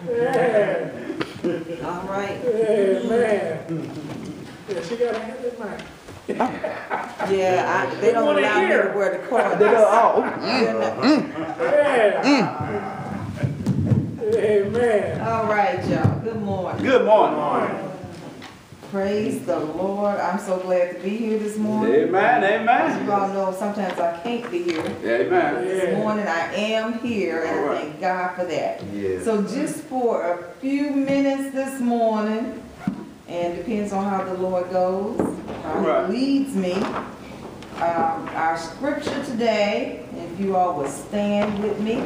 Yeah. All right. Amen. Yeah, she got a hand in mine. Yeah, they don't wanna allow me hear. to wear the card. They go, oh. Yeah. Amen. All right, y'all. Good morning. Good morning. Praise the Lord. I'm so glad to be here this morning. Amen, As amen. you all know, sometimes I can't be here. Amen. This morning I am here, and All I right. thank God for that. Yes. So just for a few minutes this morning, and depends on how the Lord goes, how All right. He leads me. Our scripture today, if you all would stand with me,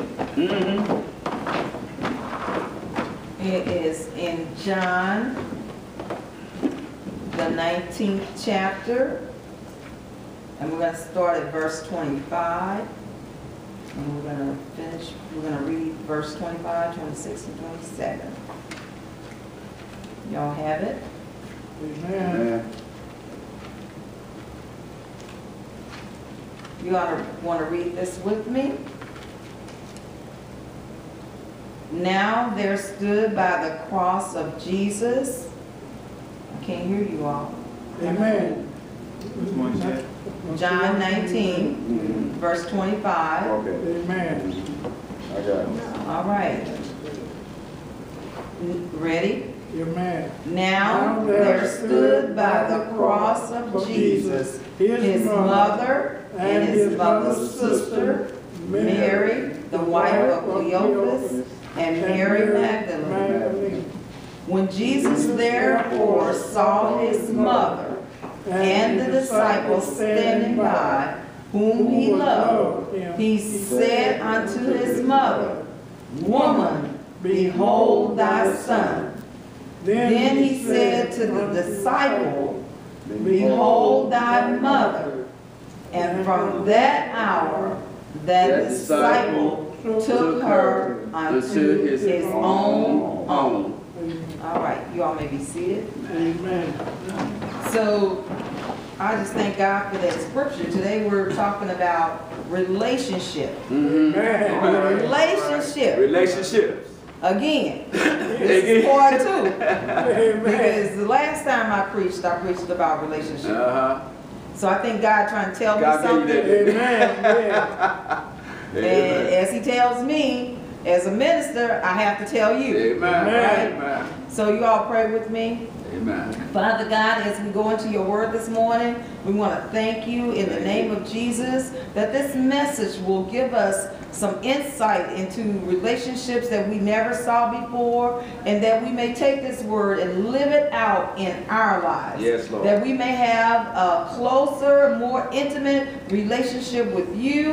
it is in John, the 19th chapter, and we're going to start at verse 25, and we're going to finish, we're going to read verse 25, 26, and 27. Y'all have it? Amen. Amen. You want to read this with me? Now there stood by the cross of Jesus. I can't hear you all. Amen. John 19, verse 25. Okay, Amen. I got it. All right. Ready? Amen. Now there stood by the cross of Jesus his mother and his mother's sister, Mary, the wife of Cleopas, and Mary Magdalene. When Jesus therefore saw his mother and the disciples standing by, whom he loved, he said unto his mother, Woman, behold thy son. Then he said to the disciple, Behold thy mother. And from that hour, that disciple took her unto his own home. All right, you all may be seated. Amen. So, I just thank God for that scripture. Today we're talking about relationship. Amen. Relationship. Relationships. Again, this is part 2. Amen. Because the last time I preached about relationship. So I think God trying to tell me God gave you something. that. Amen. Yeah. And as he tells me, as a minister, I have to tell you. Amen. Amen. Amen. So you all pray with me. Amen. Father God, as we go into your word this morning, we want to thank you in the name of Jesus that this message will give us some insight into relationships that we never saw before, and that we may take this word and live it out in our lives. Yes, Lord. That we may have a closer, more intimate relationship with you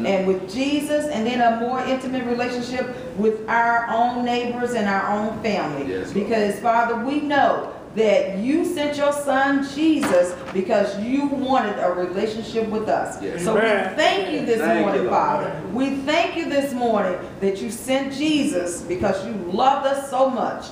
and with Jesus, and then a more intimate relationship with our own neighbors and our own family. Yes, Lord. Because, Father, we know that you sent your son Jesus because you wanted a relationship with us. Yes. So we Amen. thank you this Thank morning, you, Lord. Father. We thank you this morning that you sent Jesus because you loved us so much.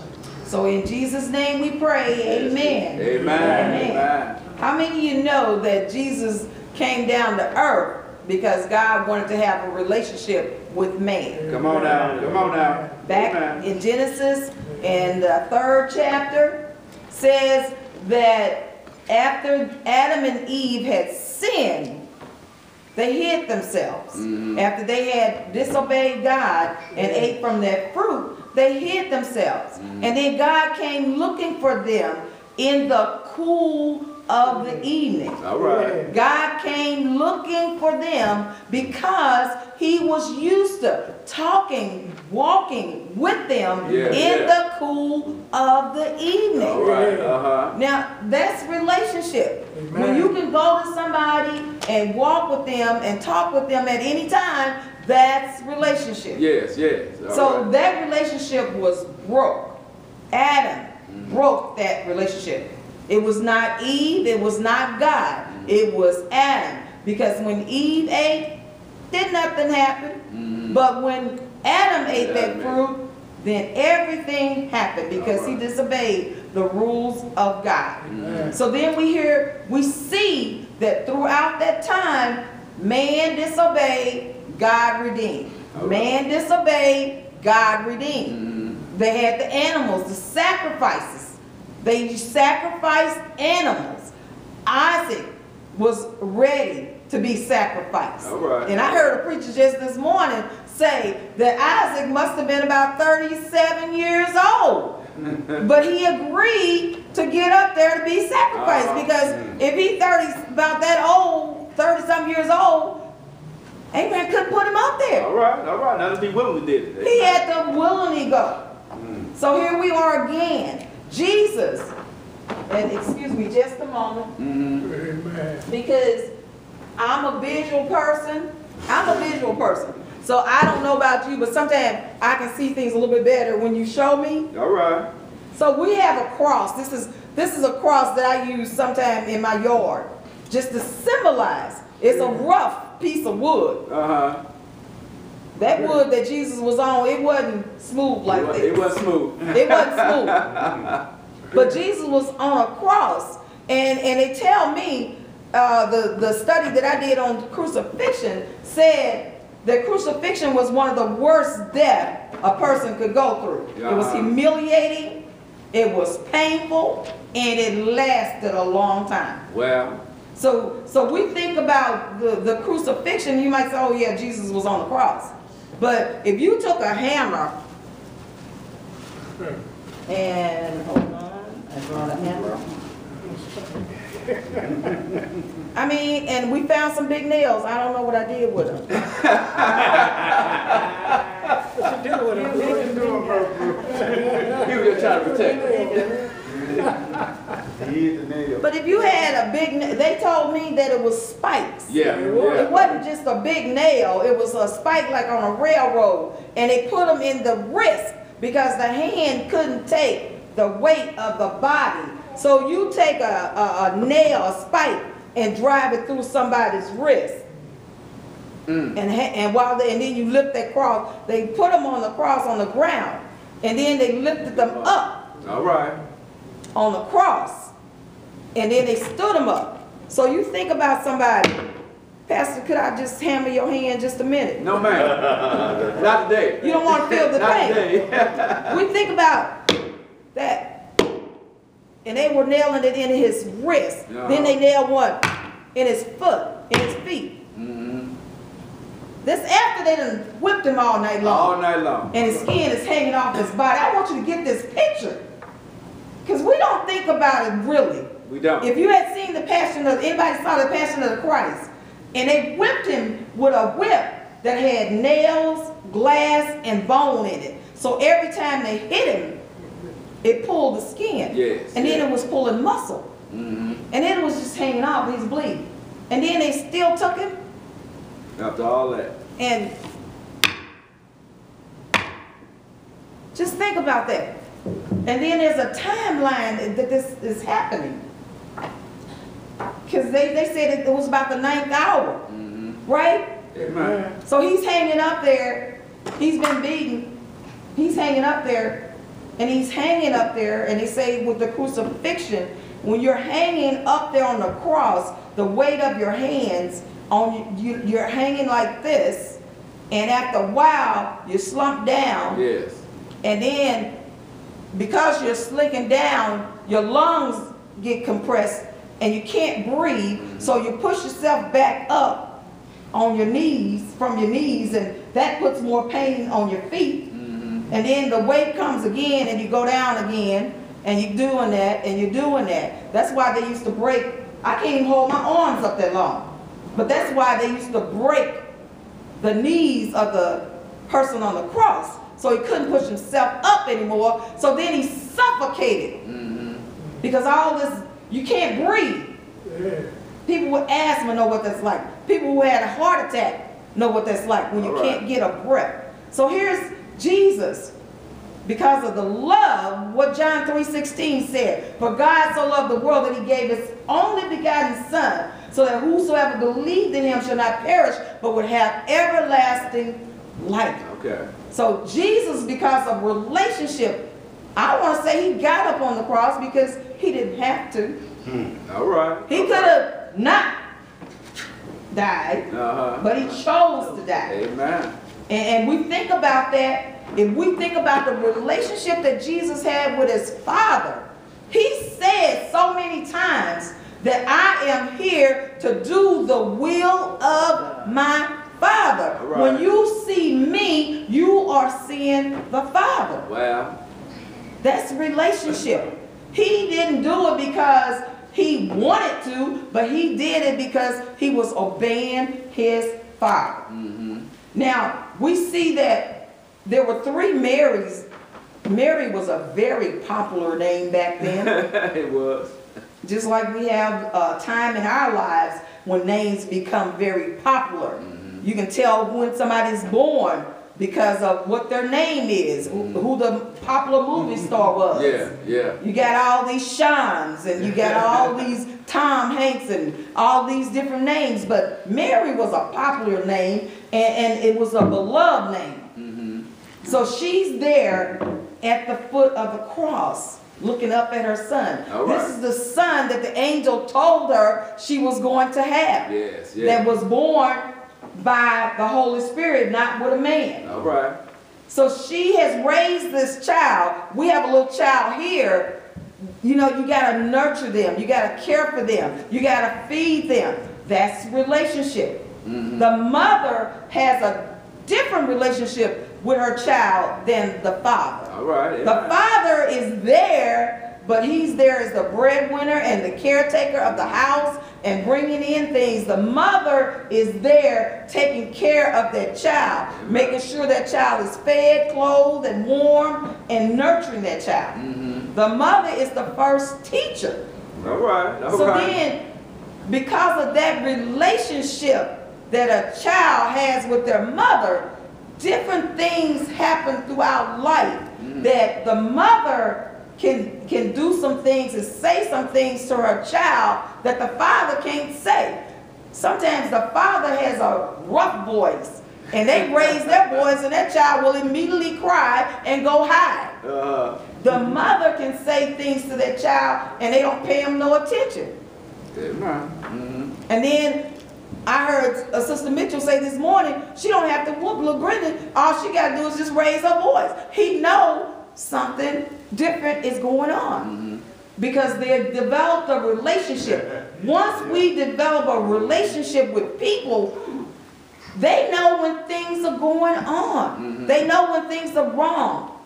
So in Jesus' name we pray, amen. Amen. Amen. How many of you know that Jesus came down to earth because God wanted to have a relationship with man? Come on now. Come on now. Back Amen. in Genesis, in the 3rd chapter, says that after Adam and Eve had sinned, they hid themselves. After they had disobeyed God and ate from that fruit, they hid themselves. And then God came looking for them in the cool of the evening. All right. God came looking for them because he was used to talking, walking with them in the cool of the evening. All right. Now, that's relationship. Amen. When you can go to somebody and walk with them and talk with them at any time, that's relationship. Yes, yes. All So right. that relationship was broke. Adam broke that relationship. It was not Eve, it was not God, it was Adam. Because when Eve ate, did nothing happen. But when Adam ate that fruit, then everything happened because he disobeyed the rules of God. So then we see that throughout that time, man disobeyed, God redeemed. Man disobeyed, God redeemed. They had the animals, the sacrifices. They sacrificed animals. Isaac was ready to be sacrificed. All right. And I heard a preacher just this morning say that Isaac must have been about 37 years old. But he agreed to get up there to be sacrificed, because if he about that old, 30-something years old, Abraham couldn't put him up there. All right. Now that he willingly did it. He had to willingly go. So here we are again. Jesus, and excuse me just a moment, Amen. because I'm a visual person. So I don't know about you, but sometimes I can see things a little bit better when you show me. All right. So we have a cross. This is a cross that I use sometime in my yard, just to symbolize. It's a rough piece of wood. That wood that Jesus was on, it wasn't smooth like this. It wasn't smooth. It wasn't smooth. But Jesus was on a cross. And they tell me, the study that I did on crucifixion said that crucifixion was one of the worst deaths a person could go through. It was humiliating, it was painful, and it lasted a long time. Well. So we think about the crucifixion, you might say, oh yeah, Jesus was on the cross. But if you took a hammer and, hold on, I brought a hammer. I mean, and we found some big nails. I don't know what I did with them. What you do with him? He was just trying to protect But if you had a big, they told me that it was spikes. Yeah. It wasn't just a big nail. It was a spike like on a railroad. And they put them in the wrist because the hand couldn't take the weight of the body. So you take a nail, a spike, and drive it through somebody's wrist. And then you lift that cross. They put them on the cross on the ground. And then they lifted them up. All right. On the cross, and then they stood them up. So you think about somebody, Pastor, could I just hammer your hand just a minute? No, ma'am. Not today. You don't want to feel the Not pain. today. We think about that, and they were nailing it in his wrist. Then they nailed one in his foot, in his feet. This after they done whipped him all night long. All night long. And his skin is hanging off his body. I want you to get this picture, because we don't think about it really. We don't. If you had seen anybody saw the Passion of the Christ, and they whipped him with a whip that had nails, glass, and bone in it. So every time they hit him, it pulled the skin. Yes. And then it was pulling muscle. And then it was just hanging off, he's bleeding. And then they still took him. After all that. And just think about that. And then there's a timeline that this is happening. Because they said it was about the 9th hour, right? Amen. So he's hanging up there. He's been beaten. He's hanging up there. And he's hanging up there. And they say with the crucifixion, when you're hanging up there on the cross, the weight of your hands, you're hanging like this. And after a while, you slump down. Yes. And then, because you're slinking down, your lungs get compressed and you can't breathe. So you push yourself back up on your knees, from your knees, and that puts more pain on your feet. And then the weight comes again and you go down again, and you're doing that and you're doing that. That's why they used to break. I can't even hold my arms up that long. But that's why they used to break the knees of the person on the cross. So he couldn't push himself up anymore. So then he suffocated. Because all this, you can't breathe. People with asthma know what that's like. People who had a heart attack know what that's like when you can't get a breath. So here's Jesus. Because of the love, what John 3:16 said. For God so loved the world that he gave his only begotten Son, so that whosoever believed in him shall not perish, but would have everlasting life. Okay. So Jesus, because of relationship, I want to say he got up on the cross because he didn't have to. All right. He could have not died, but he chose to die. Amen. And we think about that, if we think about the relationship that Jesus had with his Father, he said so many times that I am here to do the will of my Father. All right. When you see me, you are seeing the Father. Wow. That's relationship. He didn't do it because he wanted to, but he did it because he was obeying his Father. Now, we see that there were 3 Marys. Mary was a very popular name back then. It was. Just like we have a time in our lives when names become very popular. You can tell when somebody's born because of what their name is, who the popular movie star was. Yeah. You got all these Seans and you got all these Tom Hanks and all these different names. But Mary was a popular name and it was a beloved name. So she's there at the foot of the cross looking up at her son. All right. This is the son that the angel told her she was going to have. Yes. That was born by the Holy Spirit, not with a man. All right. So she has raised this child. We have a little child here. You know, you got to nurture them. You got to care for them. You got to feed them. That's relationship. The mother has a different relationship with her child than the father. All right. The father is there, but he's there as the breadwinner and the caretaker of the house and bringing in things. The mother is there taking care of that child, making sure that child is fed, clothed, and warm, and nurturing that child. The mother is the first teacher. All right. So then, because of that relationship that a child has with their mother, different things happen throughout life that the mother can do some things and say some things to her child that the father can't say. Sometimes the father has a rough voice and they raise their voice and that child will immediately cry and go hide. The mother can say things to that child and they don't pay him no attention. And then I heard Sister Mitchell say this morning, she don't have to whoop little Brendan. All she got to do is just raise her voice. He know something different is going on because they developed a relationship. Once we develop a relationship with people, they know when things are going on. They know when things are wrong.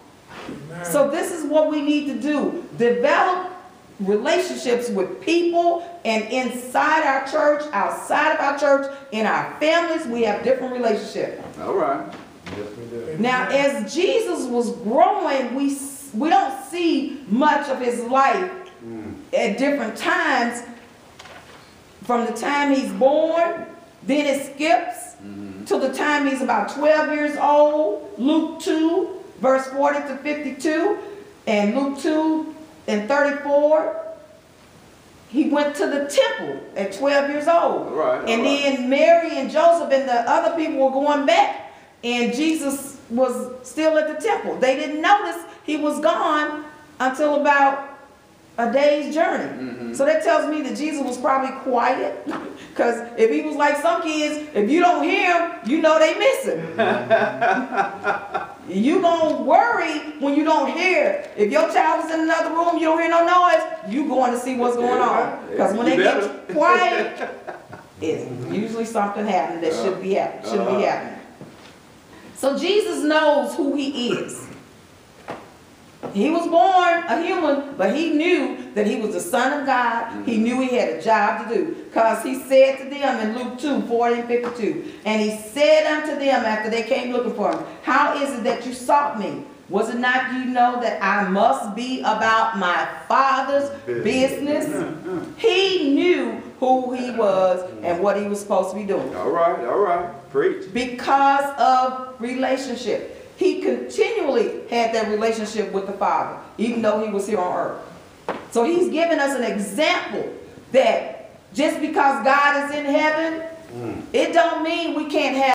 So this is what we need to do. Develop relationships with people, and inside our church, outside of our church, in our families, we have different relationships. All right. Yes, we do. Now, as Jesus was growing, we don't see much of his life at different times. From the time he's born, then it skips to the time he's about 12 years old. Luke 2, verse 40 to 52, and Luke 2 and 34. He went to the temple at 12 years old. And then Mary and Joseph and the other people were going back, and Jesus was still at the temple. They didn't notice he was gone until about a day's journey. So that tells me that Jesus was probably quiet, because if he was like some kids, if you don't hear him, you know they miss him. You gonna worry when you don't hear. If your child is in another room, you don't hear no noise, you going to see what's going on. Because when they get quiet, it's usually something happening that shouldn't be happening. So Jesus knows who he is. He was born a human, but he knew that he was the Son of God. He knew he had a job to do. Because he said to them in Luke 2, 40 and 52, and he said unto them after they came looking for him, how is it that you sought me? Was it not you know that I must be about my Father's business? He knew who he was and what he was supposed to be doing. All right. Preach. Because of relationship. He continually had that relationship with the Father, even though he was here on earth. So he's giving us an example that just because God is in heaven, it don't mean we can't have